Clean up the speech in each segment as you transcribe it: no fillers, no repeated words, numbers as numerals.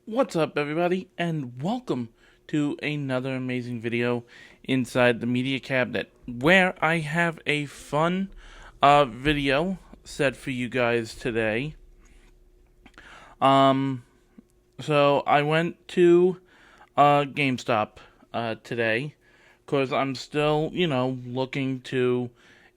What's up, everybody, and welcome to another amazing video inside the Media Cabinet, where I have a fun video set for you guys today. So I went to GameStop today, because I'm still, looking to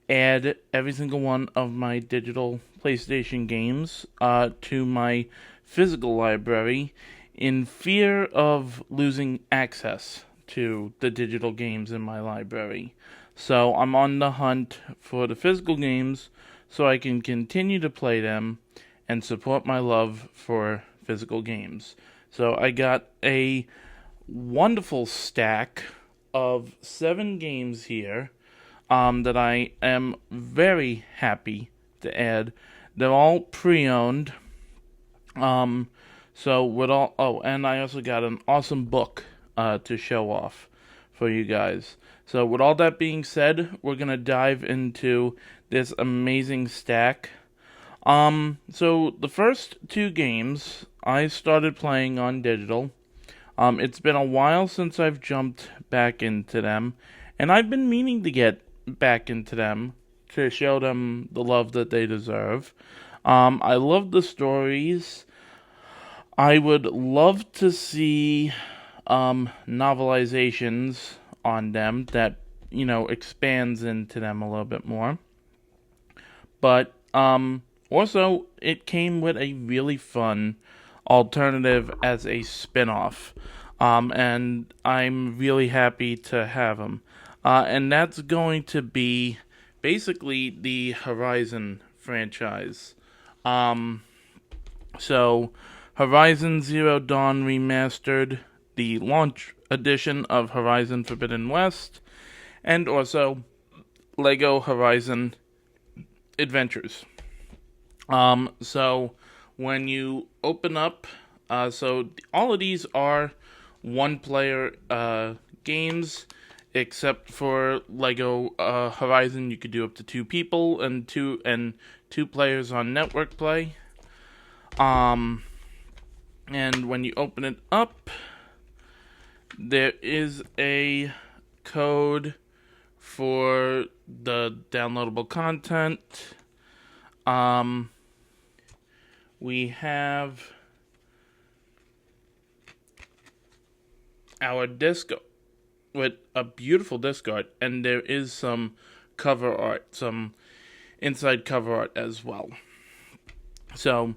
add every single one of my digital PlayStation games to my physical library in fear of losing access to the digital games in my library. So I'm on the hunt for the physical games so I can continue to play them and support my love for physical games. So I got a wonderful stack of 7 games here that I am very happy to add. They're all pre-owned. So with all, and I also got an awesome book to show off for you guys. So with all that being said, we're gonna dive into this amazing stack. So the first 2 games I started playing on digital. It's been a while since I've jumped back into them, and I've been meaning to get back into them to show them the love that they deserve. I love the stories. I would love to see novelizations on them that, expands into them a little bit more. But also, it came with a really fun alternative as a spin-off. And I'm really happy to have them. And that's going to be basically the Horizon franchise. So, Horizon Zero Dawn Remastered, the launch edition of Horizon Forbidden West, and also Lego Horizon Adventures. So when you open up, so all of these are one-player games, except for Lego Horizon. You could do up to 2 people and two players on network play. And when you open it up, there is a code for the downloadable content. We have our disc with a beautiful disc art, and there is some cover art, some inside cover art as well. So,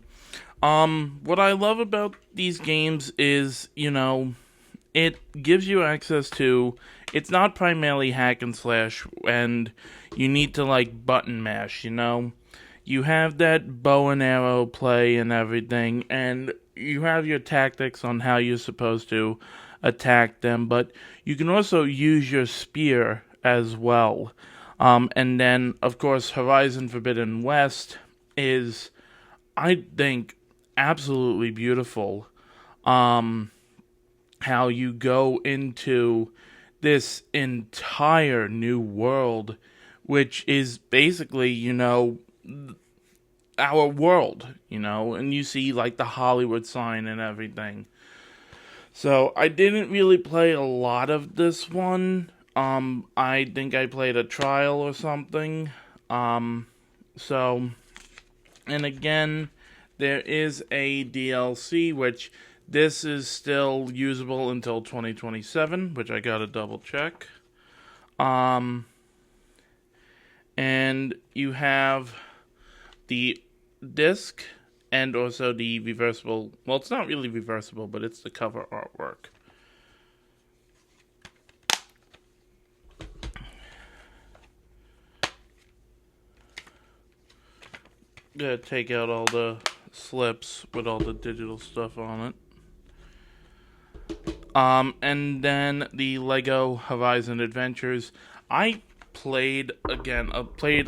what I love about these games is, it gives you access to, it's not primarily hack and slash, and you need to, button mash, You have that bow and arrow play and everything, and you have your tactics on how you're supposed to attack them, but you can also use your spear as well. And then, of course, Horizon Forbidden West is, I think, absolutely beautiful. How you go into this entire new world, which is basically, our world, and you see, the Hollywood sign and everything. So, I didn't really play a lot of this one. I think I played a trial or something. So, and again, there is a DLC, which this is still usable until 2027, which I gotta double check. And you have the disc and also the reversible, well, it's not really reversible, but it's the cover artwork. Gonna take out all the slips with all the digital stuff on it. And then the Lego Horizon Adventures. I played a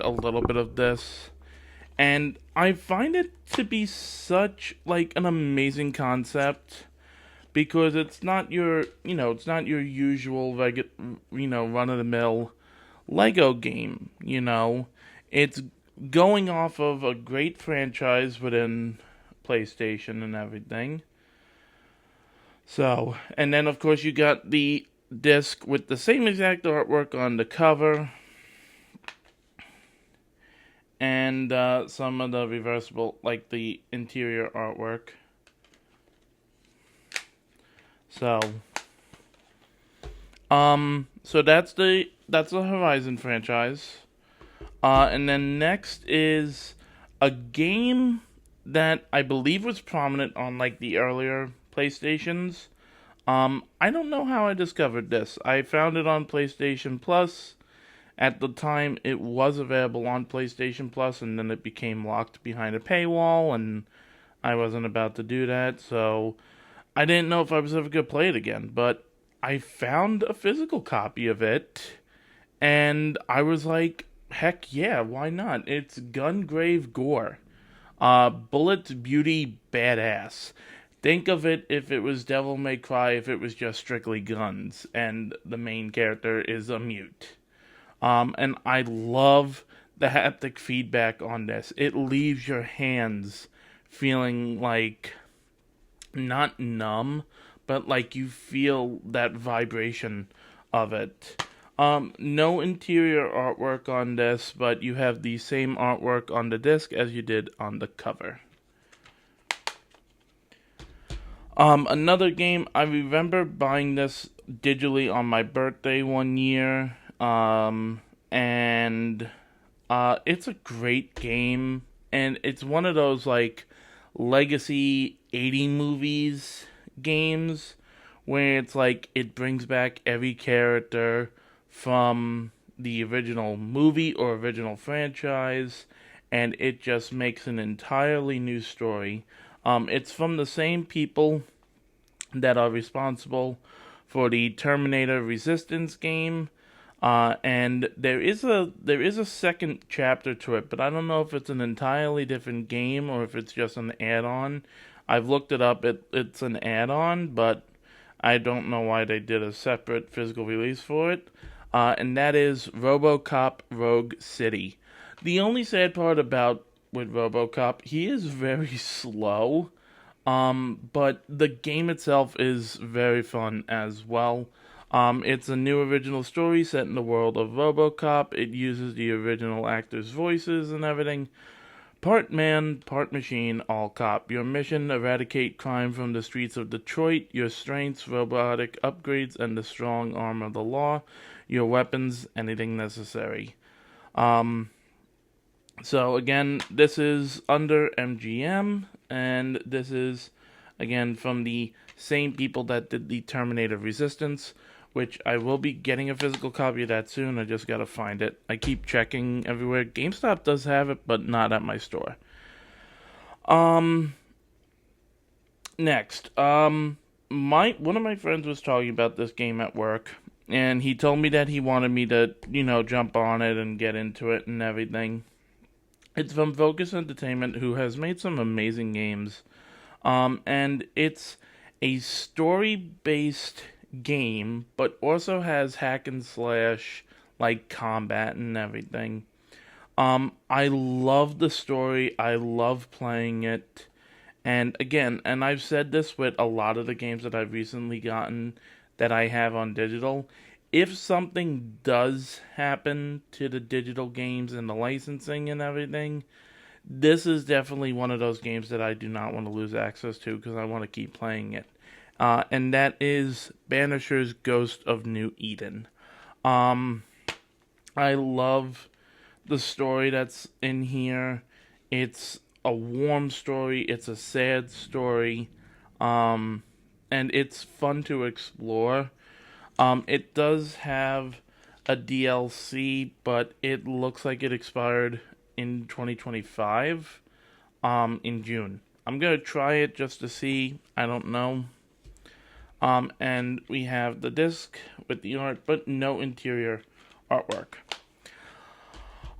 little bit of this, and I find it to be such an amazing concept, because it's not your usual run of the mill Lego game. It's going off of a great franchise within PlayStation and everything. So, and then of course you got the disc with the same exact artwork on the cover and some of the reversible, like the interior artwork. So, so that's the Horizon franchise. And then next is a game that I believe was prominent on like the earlier PlayStations. I don't know how I discovered this. I found it on PlayStation Plus. At the time, it was available on PlayStation Plus, and then it became locked behind a paywall, and I wasn't about to do that, so I didn't know if I was ever going to play it again. But I found a physical copy of it, and I was like, heck yeah, why not? It's Gungrave Gore. Bullets Beauty Badass. Think of it if it was Devil May Cry, if it was just strictly guns, and the main character is a mute. And I love the haptic feedback on this. It leaves your hands feeling like not numb, but like you feel that vibration of it. No interior artwork on this, but you have the same artwork on the disc as you did on the cover. Another game, I remember buying this digitally on my birthday one year. And it's a great game, and it's one of those like legacy 80 movies games where it's like it brings back every character from the original movie or original franchise, and it just makes an entirely new story. It's from the same people that are responsible for the Terminator Resistance game. And there is a second chapter to it, but I don't know if it's an entirely different game or if it's just an add-on. I've looked it up. It's an add-on, but I don't know why they did a separate physical release for it. And that is RoboCop Rogue City. The only sad part about with RoboCop, he is very slow. But the game itself is very fun as well. It's a new original story set in the world of RoboCop. It uses the original actors' voices and everything. Part man, part machine, all cop. Your mission: eradicate crime from the streets of Detroit. Your strengths: robotic upgrades and the strong arm of the law. Your weapons: anything necessary. Um, so again, this is under MGM, and this is again from the same people that did the Terminator Resistance, which I will be getting a physical copy of that soon. I just gotta find it. I keep checking everywhere. GameStop does have it, but not at my store. Um, Next, my one of my friends was talking about this game at work, and he told me that he wanted me to, jump on it and get into it and everything. It's from Focus Entertainment, who has made some amazing games. And it's a story-based game, but also has hack and slash like combat and everything. I love the story. I love playing it. And again, and I've said this with a lot of the games that I've recently gotten that I have on digital. If something does happen to the digital games and the licensing and everything, this is definitely one of those games that I do not want to lose access to because I want to keep playing it. And that is Banisher's Ghost of New Eden. Um, I love the story that's in here. It's a warm story, it's a sad story, and it's fun to explore. It does have a DLC, but it looks like it expired in 2025, in June. I'm gonna try it just to see. I don't know. And we have the disc with the art, but no interior artwork.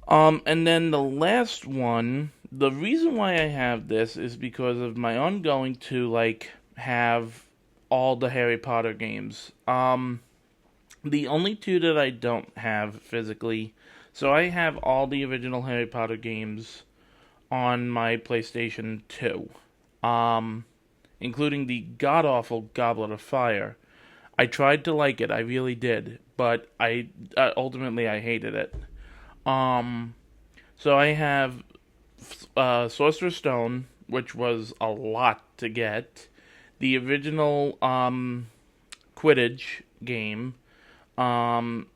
And then the last one, the reason why I have this is because of my ongoing to like have all the Harry Potter games. The only two that I don't have physically, so I have all the original Harry Potter games on my PlayStation 2. Um, including the god-awful Goblet of Fire. I tried to like it, I really did, but I ultimately I hated it. Um, so I have Sorcerer's Stone, which was a lot to get. The original Quidditch game, um,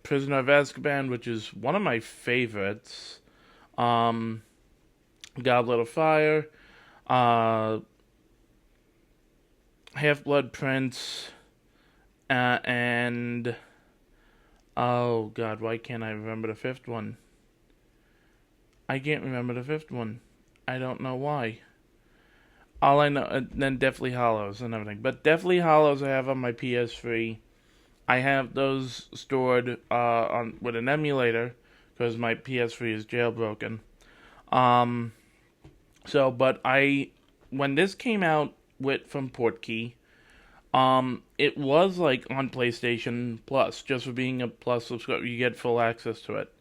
Prisoner of Azkaban, which is one of my favorites. Um, Goblet of Fire, uh, Half Blood Prince, and oh god, why can't I remember the fifth one? I can't remember the fifth one. I don't know why. All I know, then Deathly Hollows and everything. But Deathly Hollows I have on my PS3. I have those stored on with an emulator because my PS3 is jailbroken. Um, but when this came out with from Portkey, it was like on PlayStation Plus, just for being a Plus subscriber, you get full access to it.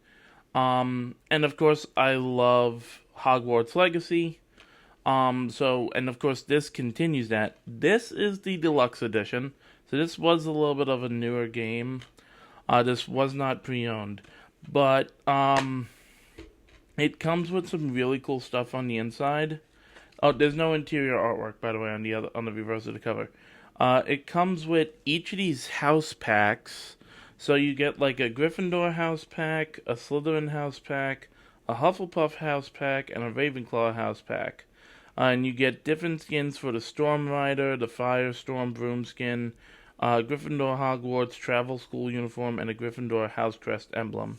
And of course, I love Hogwarts Legacy. And of course, this continues that. This is the deluxe edition. So this was a little bit of a newer game. This was not pre-owned, but it comes with some really cool stuff on the inside. Oh, there's no interior artwork, by the way, on the reverse of the cover. It comes with each of these house packs. So you get like a Gryffindor house pack, a Slytherin house pack, a Hufflepuff house pack, and a Ravenclaw house pack. And you get different skins for the Storm Rider, the Firestorm Broom skin, Gryffindor Hogwarts travel school uniform, and a Gryffindor house crest emblem.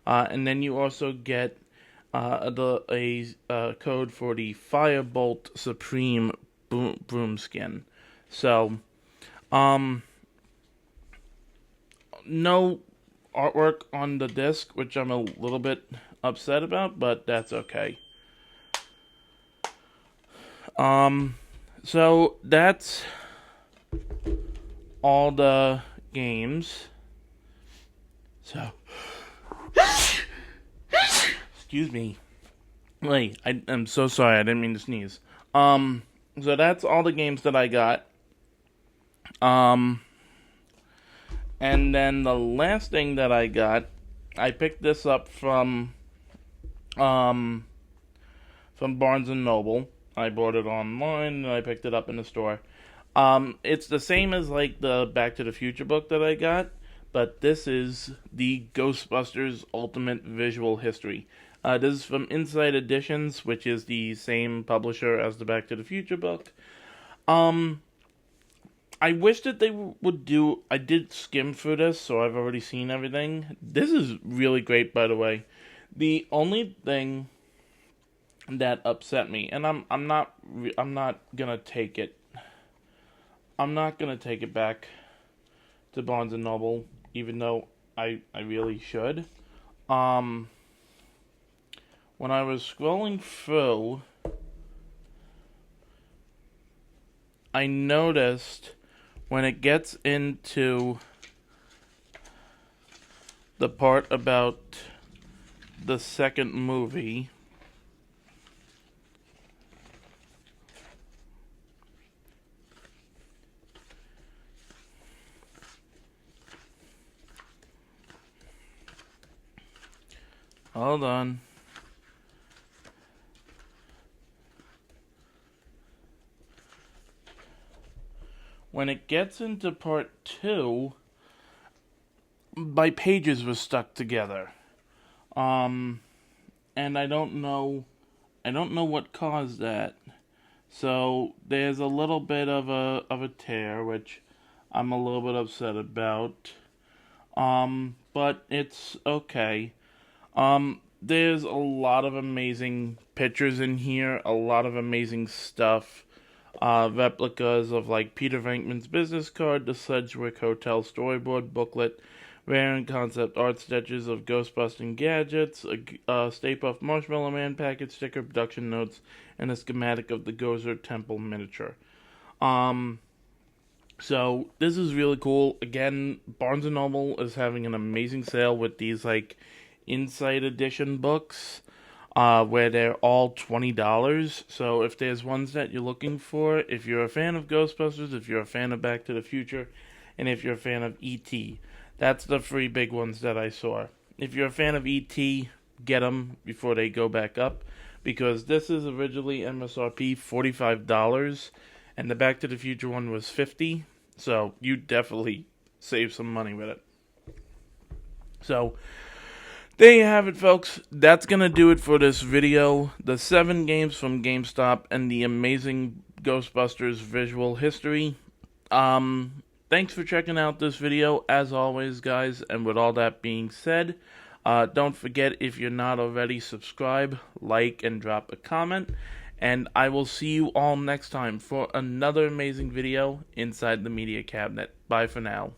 And then you also get a code for the Firebolt Supreme broom skin. So, no artwork on the disc, which I'm a little bit upset about, but that's okay. So that's all the games. So, excuse me. Wait, I'm so sorry. I didn't mean to sneeze. So that's all the games that I got. And then the last thing that I got, I picked this up from Barnes and Noble. I bought it online and I picked it up in the store. It's the same as like the Back to the Future book that I got, but this is the Ghostbusters Ultimate Visual History. This is from Inside Editions, which is the same publisher as the Back to the Future book. I wish that they would do... I did skim through this, so I've already seen everything. This is really great, by the way. The only thing that upset me, and I'm not gonna take it. I'm not gonna take it back to Barnes and Noble, even though I really should. When I was scrolling through, I noticed when it gets into the part about the second movie, hold on. When it gets into part 2, my pages were stuck together. And I don't know what caused that. So there's a little bit of a tear, which I'm a little bit upset about. But it's okay. There's a lot of amazing pictures in here, a lot of amazing stuff. Replicas of like Peter Venkman's business card, the Sedgwick Hotel storyboard booklet, rare and concept art sketches of Ghostbusting gadgets, a Stay Puft Marshmallow Man package sticker, production notes, and a schematic of the Gozer Temple miniature. So this is really cool. Again, Barnes & Noble is having an amazing sale with these like Inside Edition books. where they're all $20. So if there's ones that you're looking for, if you're a fan of Ghostbusters, if you're a fan of Back to the Future, and if you're a fan of E.T., that's the three big ones that I saw. If you're a fan of E.T., get them before they go back up, because this is originally MSRP $45, and the Back to the Future one was $50. So you definitely save some money with it. So there you have it, folks. That's going to do it for this video. The 7 games from GameStop and the amazing Ghostbusters visual history. Thanks for checking out this video, as always, guys. And with all that being said, don't forget, if you're not already, subscribe, like, and drop a comment. And I will see you all next time for another amazing video inside the Media Cabinet. Bye for now.